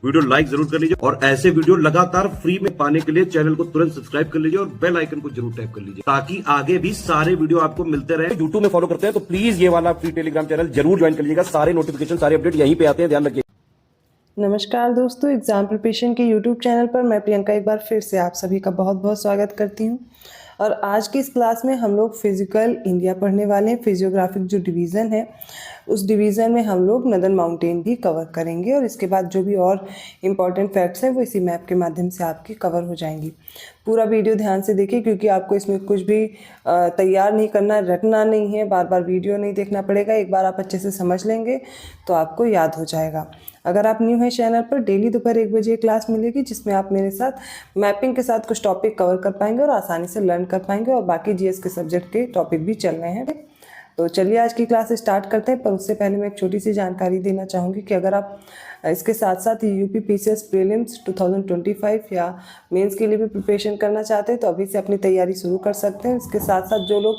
Video like जरूर कर लीजिए और ऐसे वीडियो लगातार फ्री में पाने के लिए चैनल को तुरंत सब्सक्राइब कर लीजिए और बेल आइकन को जरूर टैप कर लीजिए ताकि आगे भी सारे वीडियो आपको मिलते रहे। यूट्यूब में फॉलो करते हैं तो प्लीज ये वाला फ्री टेलीग्राम चैनल जरूर ज्वाइन कर लीजिएगा। सारे नोटिफिकेशन सारे अपडेट यहीं पे आते हैं, ध्यान रखिए। नमस्कार दोस्तों, एग्ज़ाम प्रिपरेशन के यूट्यूब चैनल पर मैं प्रियंका एक बार फिर से आप सभी का बहुत बहुत स्वागत करती हूं। और आज की इस क्लास में हम लोग फिजिकल इंडिया पढ़ने वाले हैं। फिजियोग्राफिक जो डिवीज़न है उस डिवीज़न में हम लोग नदन माउंटेन भी कवर करेंगे और इसके बाद जो भी और इम्पॉर्टेंट फैक्ट्स हैं वो इसी मैप के माध्यम से आपकी कवर हो जाएंगी। पूरा वीडियो ध्यान से देखिए क्योंकि आपको इसमें कुछ भी तैयार नहीं करना, रटना नहीं है, बार बार वीडियो नहीं देखना पड़ेगा। एक बार आप अच्छे से समझ लेंगे तो आपको याद हो जाएगा। अगर आप न्यू हैं चैनल पर, डेली दोपहर 1 बजे क्लास मिलेगी जिसमें आप मेरे साथ मैपिंग के साथ कुछ टॉपिक कवर कर पाएंगे और आसानी से लर्न कर पाएंगे और बाकी जीएस के सब्जेक्ट के टॉपिक भी चल रहे हैं। तो चलिए आज की क्लास स्टार्ट करते हैं, पर उससे पहले मैं एक छोटी सी जानकारी देना चाहूँगी कि अगर आप इसके साथ साथ यूपी पीसीएस प्रीलिम्स 2025 या मेंस के लिए भी प्रिपरेशन करना चाहते हैं तो अभी से अपनी तैयारी शुरू कर सकते हैं। इसके साथ साथ जो लोग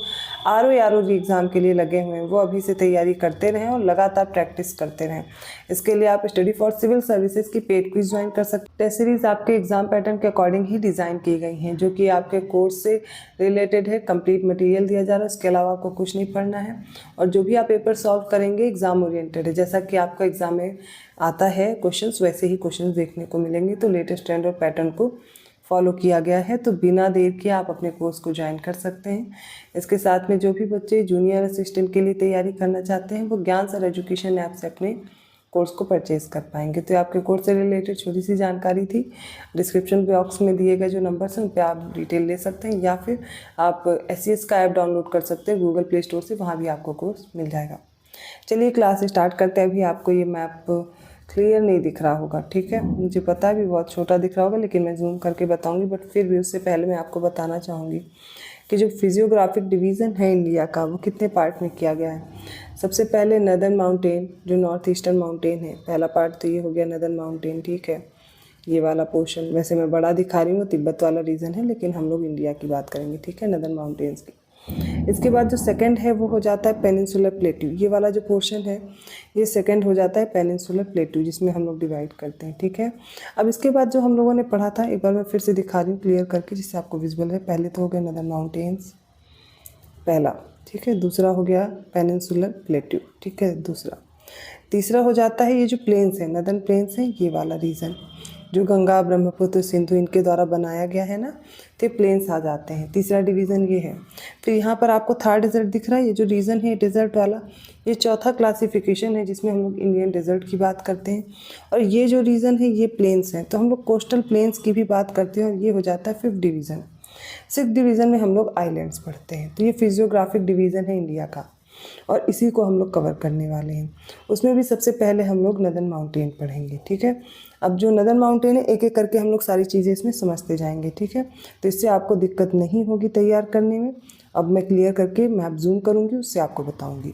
आरओ एग्ज़ाम के लिए लगे हुए हैं वो अभी से तैयारी करते रहें और लगातार प्रैक्टिस करते रहें। इसके लिए आप स्टडी फॉर सिविल सर्विसेज की पेड क्विज ज्वाइन कर सकते हैं। टेस्ट सीरीज आपके एग्जाम पैटर्न के अकॉर्डिंग ही डिज़ाइन की गई हैं जो कि आपके कोर्स से रिलेटेड है। कंप्लीट मटेरियल दिया जा रहा है, इसके अलावा आपको कुछ नहीं पढ़ना है और जो भी आप पेपर सॉल्व करेंगे एग्जाम ओरिएंटेड है। जैसा कि आपका एग्जाम में आता है क्वेश्चंस वैसे ही क्वेश्चंस देखने को मिलेंगे। तो लेटेस्ट ट्रेंड और पैटर्न को फॉलो किया गया है, तो बिना देर के आप अपने कोर्स को ज्वाइन कर सकते हैं। इसके साथ में जो भी बच्चे जूनियर असिस्टेंट के लिए तैयारी करना चाहते हैं वो ज्ञान सर एजुकेशन ऐप से अपने कोर्स को परचेज़ कर पाएंगे। तो आपके कोर्स से रिलेटेड छोटी सी जानकारी थी। डिस्क्रिप्शन बॉक्स में दिए गए जो नंबर्स हैं उन पर आप डिटेल ले सकते हैं या फिर आप SCS का ऐप डाउनलोड कर सकते हैं गूगल प्ले स्टोर से, वहाँ भी आपको कोर्स मिल जाएगा। चलिए क्लास स्टार्ट करते हैं। अभी आपको ये मैप क्लियर नहीं दिख रहा होगा, ठीक है, मुझे पता है भी बहुत छोटा दिख रहा होगा, लेकिन मैं जूम करके बताऊंगी। बट फिर भी उससे पहले मैं आपको बताना चाहूँगी कि जो फिजियोग्राफिक डिवीज़न है इंडिया का वो कितने पार्ट में किया गया है। सबसे पहले नदन माउंटेन जो नॉर्थ ईस्टर्न माउंटेन है, पहला पार्ट तो ये हो गया नदन माउंटेन, ठीक है, ये वाला पोर्शन। वैसे मैं बड़ा दिखा रही हूँ, तिब्बत वाला रीजन है, लेकिन हम लोग इंडिया की बात करेंगे, ठीक है, नदन माउंटेन्स की। इसके बाद जो सेकंड है वो हो जाता है पेनिनसुलर प्लेट्यू। ये वाला जो पोर्शन है ये सेकंड हो जाता है पेनिनसुलर प्लेट्यू जिसमें हम लोग डिवाइड करते हैं, ठीक है। अब इसके बाद जो हम लोगों ने पढ़ा था एक बार मैं फिर से दिखा रही हूँ क्लियर करके जिससे आपको विजुअल है। पहले तो हो गया नदन माउंटेन्स पहला, ठीक है, दूसरा हो गया पेनिनसुलर प्लेट्यू, ठीक है, दूसरा। तीसरा हो जाता है ये जो प्लेन्स है, नदन प्लेन्स है, ये वाला रीजन जो गंगा ब्रह्मपुत्र सिंधु इनके द्वारा बनाया गया है ना, तो प्लेन्स आ जाते हैं। तीसरा डिवीज़न ये है। फिर यहाँ पर आपको थर्ड डेजर्ट दिख रहा है, ये जो रीजन है डेजर्ट वाला, ये चौथा क्लासिफिकेशन है जिसमें हम लोग इंडियन डेजर्ट की बात करते हैं। और ये जो रीजन है ये प्लेन्स हैं, तो हम लोग कोस्टल प्लेन्स की भी बात करते हैं और ये हो जाता है 5th डिवीज़न। 6th डिवीज़न में हम लोग आइलैंड्स पढ़ते हैं। तो ये फिजियोग्राफिक डिवीज़न है इंडिया का और इसी को हम लोग कवर करने वाले हैं। उसमें भी सबसे पहले हम लोग नदन माउंटेन पढ़ेंगे, ठीक है। अब जो नदन माउंटेन है एक एक करके हम लोग सारी चीज़ें इसमें समझते जाएंगे, ठीक है, तो इससे आपको दिक्कत नहीं होगी तैयार करने में। अब मैं क्लियर करके मैप जूम करूँगी, उससे आपको बताऊँगी।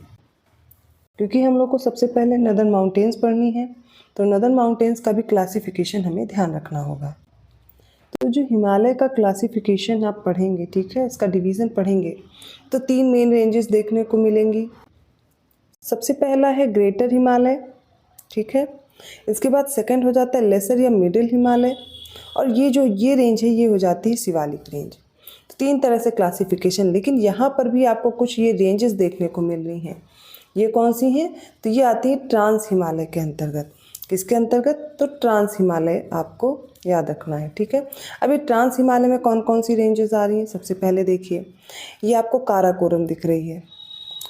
क्योंकि हम लोग को सबसे पहले नदन माउंटेन्स पढ़नी है तो नदन माउंटेन्स का भी क्लासिफिकेशन हमें ध्यान रखना होगा। तो जो हिमालय का क्लासिफिकेशन आप पढ़ेंगे, ठीक है, इसका डिवीज़न पढ़ेंगे तो 3 मेन रेंजेस देखने को मिलेंगी। सबसे पहला है ग्रेटर हिमालय, ठीक है, इसके बाद सेकंड हो जाता है लेसर या मिडिल हिमालय और ये रेंज है ये हो जाती है शिवालिक रेंज। तो 3 तरह से क्लासिफिकेशन, लेकिन यहाँ पर भी आपको कुछ ये रेंजेस देखने को मिल रही हैं। ये कौन सी हैं? तो ये आती है ट्रांस हिमालय के अंतर्गत। किसके अंतर्गत? तो ट्रांस हिमालय आपको याद रखना है, ठीक है। अभी ट्रांस हिमालय में कौन कौन सी रेंजेस आ रही हैं? सबसे पहले देखिए ये आपको काराकोरम दिख रही है।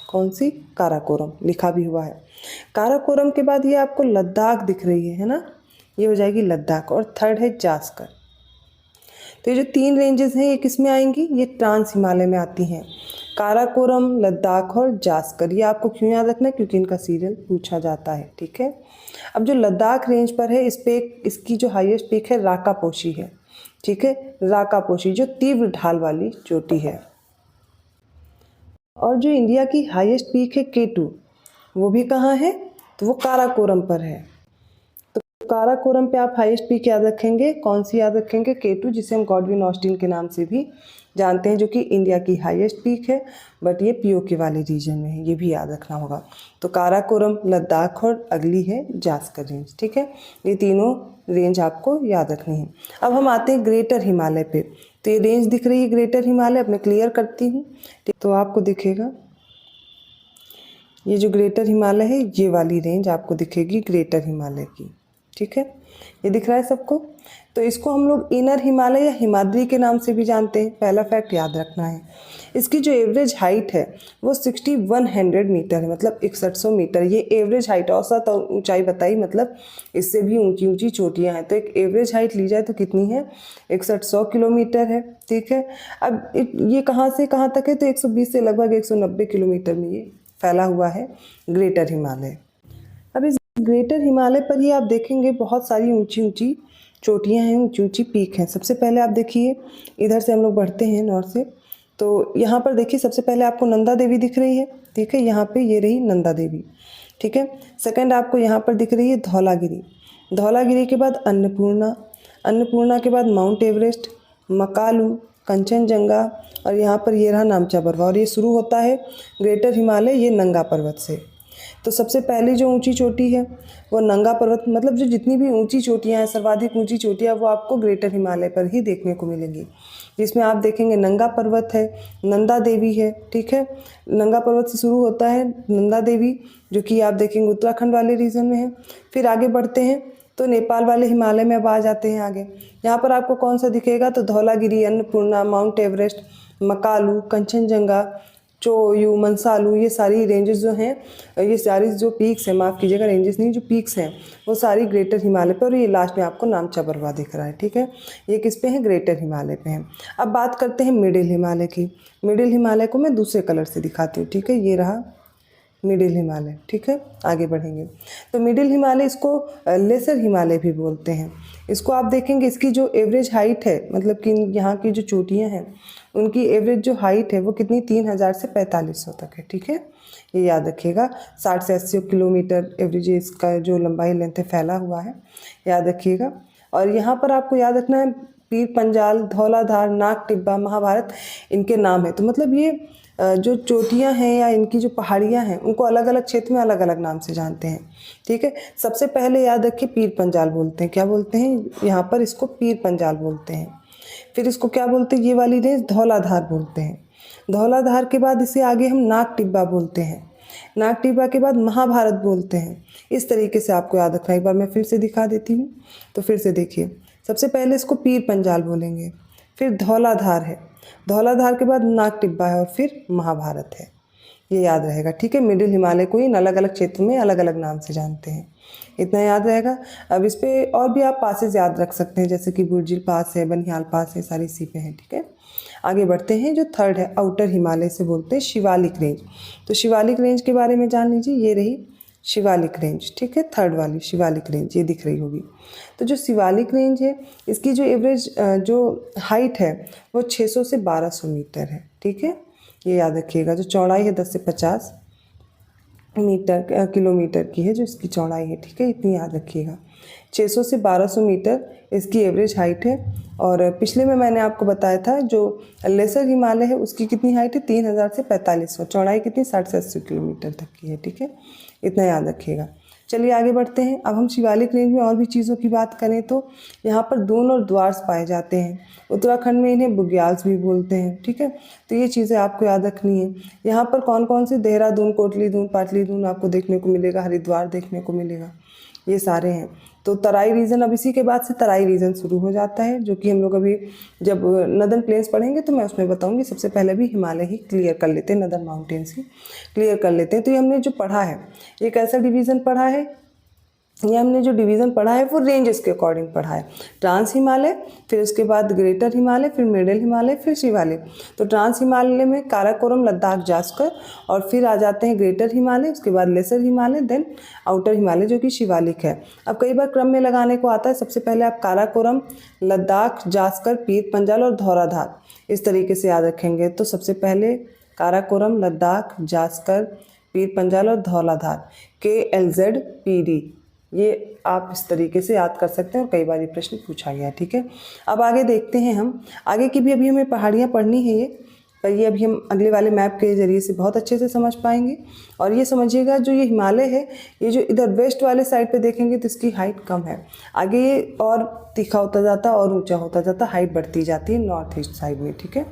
कौन सी? काराकोरम, लिखा भी हुआ है। काराकोरम के बाद ये आपको लद्दाख दिख रही है ना, ये हो जाएगी लद्दाख। और थर्ड है जास्कर। तो ये जो 3 रेंजेस हैं ये किस में आएंगी? ये ट्रांस हिमालय में आती हैं। काराकोरम, लद्दाख और जास्कर। ये आपको क्यों याद रखना है? क्योंकि इनका सीरियल पूछा जाता है, ठीक है। अब जो लद्दाख रेंज पर है इस पे इसकी जो हाईएस्ट पीक है राकापोशी है, ठीक है, राकापोशी जो तीव्र ढाल वाली चोटी है। और जो इंडिया की हाईएस्ट पीक है K2, वो भी कहाँ है? तो वो काराकोरम पर है। तो काराकोरम पे आप हाईएस्ट पीक याद रखेंगे, कौन सी याद रखेंगे? K2, जिसे हम गॉडविन ऑस्टिन के नाम से भी जानते हैं, जो कि इंडिया की हाईएस्ट पीक है, बट ये पीओके वाले रीजन में है, ये भी याद रखना होगा। तो काराकोरम, लद्दाख और अगली है जास्कर रेंज। ठीक है, ये तीनों रेंज आपको याद रखनी है। अब हम आते हैं ग्रेटर हिमालय पे। तो ये रेंज दिख रही है ग्रेटर हिमालय, अब मैं क्लियर करती हूँ तो आपको दिखेगा ये जो ग्रेटर हिमालय है, ये वाली रेंज आपको दिखेगी ग्रेटर हिमालय की। ठीक है, ये दिख रहा है सबको। तो इसको हम लोग इनर हिमालय या हिमाद्री के नाम से भी जानते हैं, पहला फैक्ट याद रखना है। इसकी जो एवरेज हाइट है वो 6100 मीटर है, मतलब 6100 मीटर। ये एवरेज हाइट, औसत और ऊंचाई बताई, मतलब इससे भी ऊंची ऊंची चोटियां हैं। तो एक एवरेज हाइट ली जाए तो कितनी है? 6100 किलोमीटर है। ठीक है, अब ये कहाँ से कहाँ तक है? तो 120 से लगभग 190 किलोमीटर में ये फैला हुआ है ग्रेटर हिमालय। अब इस ग्रेटर हिमालय पर ही आप देखेंगे बहुत सारी ऊंची ऊंची चोटियां हैं, ऊंची ऊंची पीक हैं। सबसे पहले आप देखिए, इधर से हम लोग बढ़ते हैं नॉर्थ से, तो यहाँ पर देखिए सबसे पहले आपको नंदा देवी दिख रही है। ठीक है, यहाँ पे ये रही नंदा देवी। ठीक है, सेकंड आपको यहाँ पर दिख रही है धौलागिरी। धौलागिरी के बाद अन्नपूर्णा, अन्नपूर्णा के बाद माउंट एवरेस्ट, मकालू, कंचनजंगा, और यहाँ पर ये रहा नामचा बरवा। और ये शुरू होता है ग्रेटर हिमालय ये नंगा पर्वत से। तो सबसे पहली जो ऊंची चोटी है वो नंगा पर्वत, मतलब जो जितनी भी ऊंची चोटियां हैं, सर्वाधिक ऊंची चोटियां, वो आपको ग्रेटर हिमालय पर ही देखने को मिलेंगी। जिसमें आप देखेंगे नंगा पर्वत है, नंदा देवी है। ठीक है, नंगा पर्वत से शुरू होता है नंदा देवी, जो कि आप देखेंगे उत्तराखंड वाले रीजन में है। फिर आगे बढ़ते हैं तो नेपाल वाले हिमालय में अब आ जाते हैं आगे। यहाँ पर आपको कौन सा दिखेगा? तो धौलागिरी, अन्नपूर्णा, माउंट एवरेस्ट, मकालू, कंचनजंगा, चोयू, मनसालू, ये सारी रेंजेस जो हैं, ये सारी जो पीक्स हैं, माफ़ कीजिएगा रेंजेस नहीं, जो पीक्स हैं वो सारी ग्रेटर हिमालय पर। और ये लास्ट में आपको नामचा बरवा दिख रहा है। ठीक है, ये किस पे है? ग्रेटर हिमालय पे है। अब बात करते हैं मिडिल हिमालय की। मिडिल हिमालय को मैं दूसरे कलर से दिखाती हूँ। ठीक है, ये रहा मिडिल हिमालय। ठीक है, आगे बढ़ेंगे तो मिडिल हिमालय, इसको लेसर हिमालय भी बोलते हैं। इसको आप देखेंगे, इसकी जो एवरेज हाइट है, मतलब कि यहाँ की जो चोटियाँ हैं उनकी एवरेज जो हाइट है वो कितनी? 3000 से 4500 तक है। ठीक है, ये याद रखिएगा। 60 से 80 किलोमीटर एवरेज इसका जो लंबाई लेंथ है फैला हुआ है, याद रखिएगा। और यहाँ पर आपको याद रखना है पीर पंजाल, धौलाधार, नाग टिब्बा, महाभारत, इनके नाम है। तो मतलब ये जो चोटियां हैं या इनकी जो पहाड़ियां हैं उनको अलग अलग क्षेत्र में अलग अलग नाम से जानते हैं। ठीक है, सबसे पहले याद रखिए पीर पंजाल बोलते हैं। क्या बोलते हैं? यहाँ पर इसको पीर पंजाल बोलते हैं। फिर इसको क्या बोलते हैं? ये वाली रेंज धौलाधार बोलते हैं। धौलाधार के बाद इसे आगे हम नाग टिब्बा बोलते हैं। नाग टिब्बा के बाद महाभारत बोलते हैं। इस तरीके से आपको याद रखना। एक बार मैं फिर से दिखा देती हूँ, तो फिर से देखिए। सबसे पहले इसको पीर पंजाल बोलेंगे, फिर धौलाधार है, धौलाधार के बाद नाग टिब्बा है, और फिर महाभारत है। ये याद रहेगा। ठीक है, मिडिल हिमालय को इन अलग अलग क्षेत्र में अलग अलग नाम से जानते हैं, इतना याद रहेगा। अब इस पे और भी आप पासेस याद रख सकते हैं, जैसे कि बुर्जिल पास है, बनिहाल पास है, सारी इसी पे हैं। ठीक है, आगे बढ़ते हैं। जो थर्ड है आउटर हिमालय से बोलते हैं शिवालिक रेंज। तो शिवालिक रेंज के बारे में जान लीजिए, ये रही शिवालिक रेंज। ठीक है, थर्ड वाली शिवालिक रेंज ये दिख रही होगी। तो जो शिवालिक रेंज है, इसकी जो एवरेज जो हाइट है वो 600 से 1200 मीटर है। ठीक है, ये याद रखिएगा। जो चौड़ाई है 10 से 50 मीटर किलोमीटर की है जो इसकी चौड़ाई है। ठीक है, इतनी याद रखिएगा। 600 से 1200 मीटर इसकी एवरेज हाइट है। और पिछले में मैंने आपको बताया था जो लेसर हिमालय है उसकी कितनी हाइट है? 3000 से 4500, चौड़ाई कितनी? 60 से 80 किलोमीटर तक की है। ठीक है, इतना याद रखिएगा। चलिए आगे बढ़ते हैं। अब हम शिवालिक रेंज में और भी चीज़ों की बात करें तो यहाँ पर दून और द्वार्स पाए जाते हैं। उत्तराखंड में इन्हें बुग्याल्स भी बोलते हैं। ठीक है, तो ये चीज़ें आपको याद रखनी है। यहाँ पर कौन कौन से? देहरादून, कोटली दून, पाटली दून आपको देखने को मिलेगा, हरिद्वार देखने को मिलेगा, ये सारे हैं। तो तराई रीजन, अब इसी के बाद से तराई रीजन शुरू हो जाता है, जो कि हम लोग अभी जब नदर्न प्लेन्स पढ़ेंगे तो मैं उसमें बताऊंगी। सबसे पहले भी हिमालय ही क्लियर कर लेते हैं, नदर्न माउंटेन्स ही क्लियर कर लेते हैं। तो ये हमने जो पढ़ा है, ये कैसा डिवीज़न पढ़ा है? ये हमने जो डिवीज़न पढ़ा है वो रेंजेस के अकॉर्डिंग पढ़ा है। ट्रांस हिमालय, फिर उसके बाद ग्रेटर हिमालय, फिर मिडिल हिमालय, फिर शिवालिक। तो ट्रांस हिमालय में काराकोरम, लद्दाख, जास्कर, और फिर आ जाते हैं ग्रेटर हिमालय, उसके बाद lesser Himalaya, then outer Himalaya जो कि शिवालिक है। अब कई बार क्रम में लगाने को आता है। सबसे पहले आप काराकोरम, लद्दाख, जास्कर, पीर पंजाल और धौलाधार इस तरीके से याद रखेंगे। तो सबसे पहले काराकोरम, लद्दाख, जास्कर, पीर पंजाल और धौलाधार, KLZPD ये आप इस तरीके से याद कर सकते हैं और कई बार ये प्रश्न पूछा गया है। ठीक है, अब आगे देखते हैं हम आगे की भी। अभी हमें पहाड़ियाँ पढ़नी है ये, पर ये अभी हम अगले वाले मैप के ज़रिए से बहुत अच्छे से समझ पाएंगे। और ये समझिएगा जो ये हिमालय है, ये जो इधर वेस्ट वाले साइड पे देखेंगे तो इसकी हाइट कम है, आगे ये और तीखा होता जाता और ऊंचा होता जाता, हाइट बढ़ती जाती है नॉर्थ ईस्ट साइड में। ठीक है,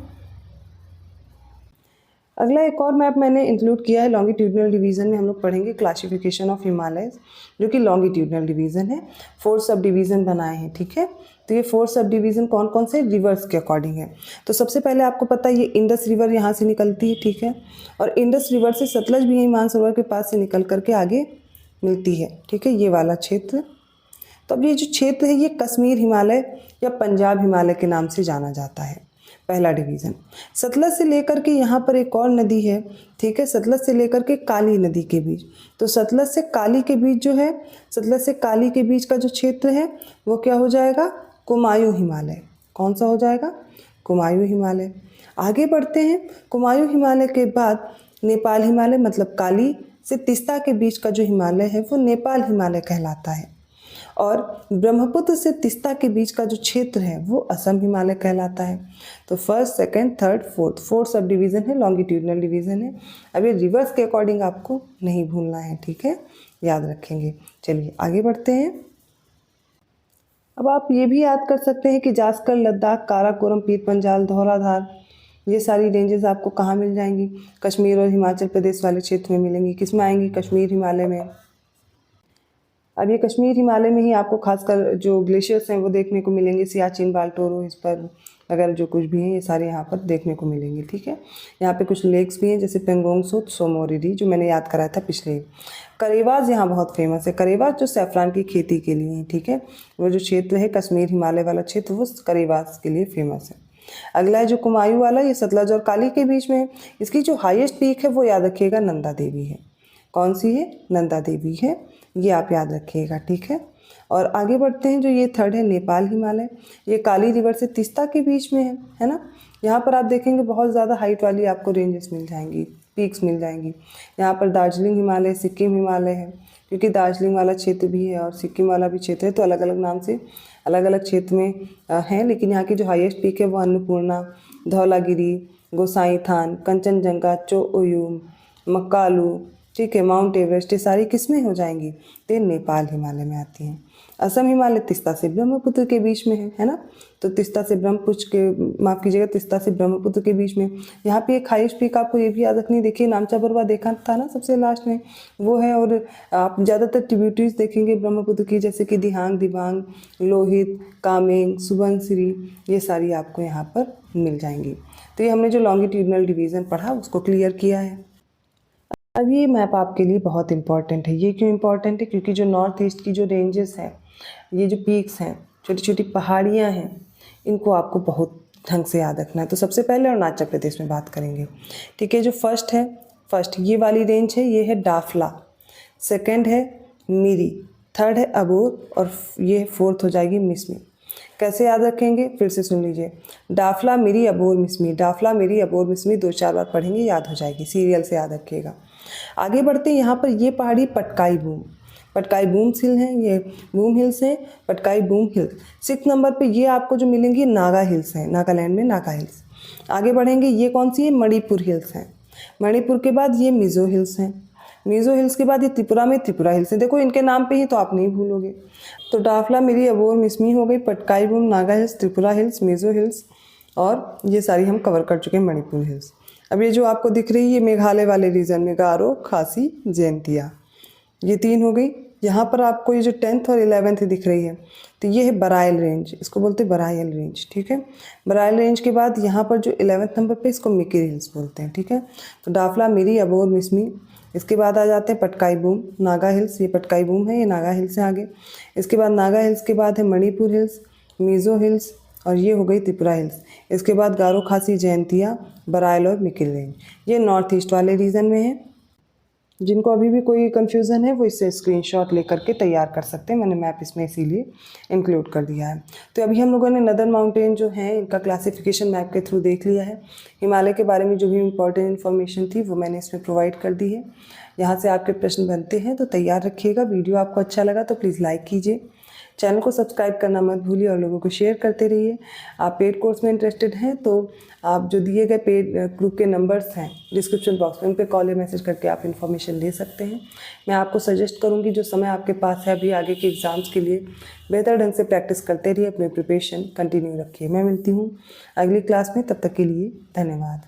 अगला एक और मैप मैंने इंक्लूड किया है लॉन्गिट्यूडनल डिवीज़न में। हम लोग पढ़ेंगे क्लासिफिकेशन ऑफ हिमालयस, जो कि लॉन्गिट्यूडनल डिवीज़न है। 4 सब डिवीज़न बनाए हैं। ठीक है, तो ये 4 सब डिवीज़न कौन कौन से रिवर्स के अकॉर्डिंग है। तो सबसे पहले आपको पता है ये इंडस रिवर यहाँ से निकलती है। ठीक है, और इंडस रिवर से सतलज भी यहीं मानसरोवर के पास से निकल करके आगे मिलती है। ठीक है, ये वाला क्षेत्र। तो अब ये जो क्षेत्र है ये कश्मीर हिमालय या पंजाब हिमालय के नाम से जाना जाता है। पहला डिवीज़न सतलज से लेकर के यहाँ पर एक और नदी है। ठीक है, सतलज से लेकर के काली नदी के बीच, तो सतलज से काली के बीच जो है, सतलज से काली के बीच का जो क्षेत्र है वो क्या हो जाएगा, कुमायूं हिमालय। कौन सा हो जाएगा, कुमायूं हिमालय। आगे बढ़ते हैं, कुमायूं हिमालय के बाद नेपाल हिमालय, मतलब काली से तिस्ता के बीच का जो हिमालय है वो नेपाल हिमालय कहलाता है। और ब्रह्मपुत्र से तिस्ता के बीच का जो क्षेत्र है वो असम हिमालय कहलाता है। तो first, second, third, fourth sub division है, लॉन्गिट्यूडनल डिवीज़न है। अब ये रिवर्स के अकॉर्डिंग आपको नहीं भूलना है। ठीक है, याद रखेंगे। चलिए आगे बढ़ते हैं। अब आप ये भी याद कर सकते हैं कि जास्कर, लद्दाख, काराकोरम, पीर पंजाल, धौलाधार, ये सारी रेंजेस आपको कहाँ मिल जाएंगी, कश्मीर और हिमाचल प्रदेश वाले क्षेत्र में मिलेंगी। किस में आएंगी, कश्मीर हिमालय में। अब ये कश्मीर हिमालय में ही आपको खासकर जो ग्लेशियर्स हैं वो देखने को मिलेंगे, सियाचिन, बाल्टोरो, इस पर वगैरह जो कुछ भी हैं ये सारे यहाँ पर देखने को मिलेंगे। ठीक है, यहाँ पे कुछ लेक्स भी हैं जैसे पेंगोंग सो, सोमोरिरी, जो मैंने याद कराया था पिछले। करेवाज यहाँ बहुत फेमस है। करेवाज जो सैफरान की खेती के लिए है। ठीक है, वो जो क्षेत्र है कश्मीर हिमालय वाला क्षेत्र वो करेवाज के लिए फेमस है। अगला है जो कुमायूं वाला, ये सतलज और काली के बीच में है। इसकी जो हाईएस्ट पीक है वो याद रखिएगा नंदा देवी है। कौन सी है, नंदा देवी है, ये आप याद रखिएगा। ठीक है, और आगे बढ़ते हैं। जो ये थर्ड है नेपाल हिमालय, ये काली रिवर से तिस्ता के बीच में है ना। यहाँ पर आप देखेंगे बहुत ज़्यादा हाइट वाली आपको रेंजेस मिल जाएंगी, पीक्स मिल जाएंगी। यहाँ पर दार्जिलिंग हिमालय, सिक्किम हिमालय है, क्योंकि दार्जिलिंग वाला क्षेत्र भी है और सिक्किम वाला भी क्षेत्र है, तो अलग अलग नाम से अलग अलग क्षेत्र में हैं। लेकिन यहाँ की जो हाईएस्ट पीक है वो अन्नपूर्णा, धौलागिरी, गोसाई थान, कंचनजंगा, चोयुम, मक्कालू, ठीक है, माउंट एवरेस्ट, ये सारी किस में हो जाएंगी, तो नेपाल हिमालय में आती हैं। असम हिमालय तिस्ता से ब्रह्मपुत्र के बीच में है ना। तो तिस्ता से ब्रह्मपुत्र के, माफ़ कीजिएगा, तिस्ता से ब्रह्मपुत्र के बीच में। यहाँ पे एक हाईएस्ट पीक आपको ये भी याद रखनी, देखिए नामचा बरवा देखा था ना सबसे लास्ट में, वो है। और आप ज़्यादातर ट्रिब्यूटरीज देखेंगे ब्रह्मपुत्र की, जैसे कि दिहांग, दिबांग, लोहित, कामेंग, सुबनसिरी, ये सारी आपको यहाँ पर मिल जाएंगी। तो ये हमने जो लॉन्गिट्यूडनल डिवीज़न पढ़ा उसको क्लियर किया है। अब ये मैप आपके लिए बहुत इंपॉर्टेंट है। ये क्यों इंपॉर्टेंट है, क्योंकि जो नॉर्थ ईस्ट की जो रेंजेस हैं, ये जो पीक्स हैं, छोटी छोटी पहाड़ियाँ हैं, इनको आपको बहुत ढंग से याद रखना है। तो सबसे पहले अरुणाचल प्रदेश में बात करेंगे। ठीक है, जो फर्स्ट ये वाली रेंज है, ये है डाफला, सेकंड है मिरी, थर्ड है अबोर, और ये फोर्थ हो जाएगी मिसमी। कैसे याद रखेंगे, फिर से सुन लीजिए, डाफला, मिरी, अबोर, मिसमी। डाफला, मिरी, अबोर, मिसमी 2-4 बार पढ़ेंगे, याद हो जाएगी, सीरियल से याद रखिएगा। आगे बढ़ते हैं। यहाँ पर ये पहाड़ी पटकाई बूम हिल हैं, ये बूम हिल्स हैं, पटकाई बूम हिल्स। 6 नंबर पे ये आपको जो मिलेंगी नागा हिल्स हैं, नागालैंड में नागा हिल्स। आगे बढ़ेंगे, ये कौन सी है, मणिपुर हिल्स हैं। मणिपुर के बाद ये मिज़ो हिल्स हैं। मिज़ो हिल्स के बाद ये त्रिपुरा में त्रिपुरा हिल्स हैं। देखो इनके नाम पे ही तो आप नहीं भूलोगे। तो डाफला, मिरी, अबोर, मिसमी हो गई, Patkai boom, Naga hills, Tripura hills, Mizo hills, और ये सारी हम कवर कर चुके हैं मणिपुर हिल्स। अब ये जो आपको दिख रही है मेघालय वाले रीजन में, गारो, खासी, जैंतिया, ये 3 हो गई। यहाँ पर आपको ये जो 10th और 11th दिख रही है, तो ये है बराइल रेंज, इसको बोलते हैं बराइल रेंज। ठीक है, बराइल रेंज के बाद यहाँ पर जो 11th नंबर पे, इसको मिकिर हिल्स बोलते हैं। ठीक है, तो डाफला, मिरी, अबोर, मिसमी। इसके बाद आ जाते हैं पटकाई बूम, नागा हिल्स, ये पटकाई बूम है, ये नागा हिल्स से आगे। इसके बाद नागा हिल्स के बाद है मणिपुर हिल्स, मिज़ो हिल्स, और ये हो गई त्रिपुरा हिल्स। इसके बाद गारो, खासी, जैंतिया, बराइल और मिकिर रेंज। ये नॉर्थ ईस्ट वाले रीजन में है। जिनको अभी भी कोई कन्फ्यूज़न है वो इससे स्क्रीनशॉट लेकर के तैयार कर सकते हैं, मैंने मैप इसमें इसीलिए इंक्लूड कर दिया है। तो अभी हम लोगों ने नदर्न माउंटेन जो है इनका क्लासिफिकेशन मैप के थ्रू देख लिया है। हिमालय के बारे में जो भी इम्पोर्टेंट इन्फॉर्मेशन थी वो मैंने इसमें प्रोवाइड कर दी है। यहाँ से आपके प्रश्न बनते हैं, तो तैयार रखिएगा। वीडियो आपको अच्छा लगा तो प्लीज़ लाइक कीजिए, चैनल को सब्सक्राइब करना मत भूलिए और लोगों को शेयर करते रहिए। आप पेड कोर्स में इंटरेस्टेड हैं तो आप जो दिए गए पेड ग्रुप के नंबर्स हैं डिस्क्रिप्शन बॉक्स में, उन पे कॉल या मैसेज करके आप इन्फॉर्मेशन ले सकते हैं। मैं आपको सजेस्ट करूंगी जो समय आपके पास है अभी आगे के एग्ज़ाम्स के लिए, बेहतर ढंग से प्रैक्टिस करते रहिए, अपने प्रिपरेशन कंटिन्यू रखिए। मैं मिलती हूँ अगली क्लास में, तब तक के लिए धन्यवाद।